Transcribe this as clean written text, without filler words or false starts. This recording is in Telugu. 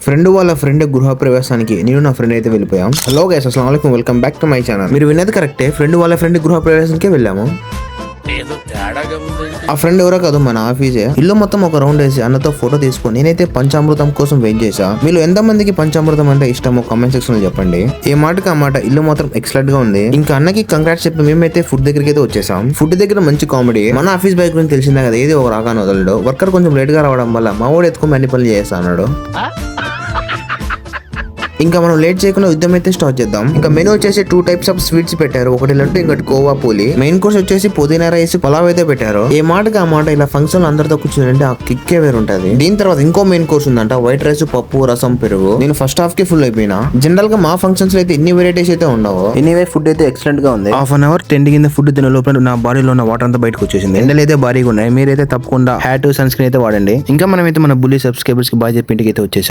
ఫ్రెండ్ వాళ్ళ ఫ్రెండ్ గృహ ప్రవేశానికి నేను నా ఫ్రెండ్ అయితే వెళ్ళిపోయాం. హలో గైస్, అస్సలాము అలైకుం, welcome back to my channel. మీరు విన్నది కరెక్టే, ఫ్రెండ్ వాళ్ళ ఫ్రెండ్ గృహ ప్రవేశానికి వెళ్ళాము. ఆ ఫ్రెండ్ ఎవరో కాదు, మన ఆఫీసే. ఇల్లు మొత్తం ఒక రౌండ్ వేసి అన్నతో ఫోటో తీసుకొని నేనైతే పంచామృతం కోసం వెయిట్ చేశా. మీరు ఎంత మందికి పంచామృతం అంటే ఇష్టమో కామెంట్ సెక్షన్ లో చెప్పండి. ఏ మాటకి ఆ మాట, ఇల్లు మాత్రం ఎక్సలెంట్ గా ఉంది. ఇంకా అన్నకి కంగ్రాట్స్ చెప్పి మేమైతే ఫుడ్ దగ్గరికి అయితే వచ్చేసాం. ఫుడ్ దగ్గర మంచి కామెడీ. మన ఆఫీస్ బైక్ గురించి తెలిసిందే కదా, ఏది ఒక రాగానే వదలడు. వర్కర్ కొంచెం లేట్ గా రావడం వల్ల మా వాడు ఎత్తుకొని అన్ని పనులు చేస్తా అన్నాడు. ఇంకా మనం లేట్ చేయకుండా యుద్ధం అయితే స్టార్ట్ చేద్దాం. ఇంకా మెనూ వచ్చేసి 2 టైప్స్ ఆఫ్ స్వీట్స్ పెట్టారు, ఒకటి లడ్డు, ఇంకోటి కోవా పూలి. మెయిన్ కోర్స్ వచ్చేసి పుదీనా రైస్, పలావ్ అయితే పెట్టారు. ఏ మాటకి ఆ మాట, ఇలా ఫంక్షన్ అందరితో కూర్చుంటే ఆ కిక్కే వేరు ఉంటది. దీని తర్వాత ఇంకో మెయిన్ కోర్స్ ఉందంట, వైట్ రైస్, పప్పు, రసం, పెరుగు. నేను ఫస్ట్ హాఫ్ కి ఫుల్ అయిపోయినా. జనరల్ గా మా ఫంక్షన్స్ లో అయితే ఇన్ని వెరైటీస్ అయితే ఉండవు. ఎనీవే ఫుడ్ అయితే ఎక్సలెంట్ గా ఉంది. హాఫ్ అన్ అవర్ టెంట్ కింద ఫుడ్ తినే లోపల నా బాడీలో ఉన్న వాటర్ అంతా బయటకు వచ్చేసింది. ఎండలు అయితే భారీగా ఉన్నాయి. మీరైతే తప్పకుండా హ్యాట్, సన్ స్క్రీన్ అయితే వాడండి. ఇంకా మనమైతే మన బుల్లి సబ్స్క్రైబర్స్ కి బాగా చెప్పి ఇంటికి అయితే వచ్చేసాం.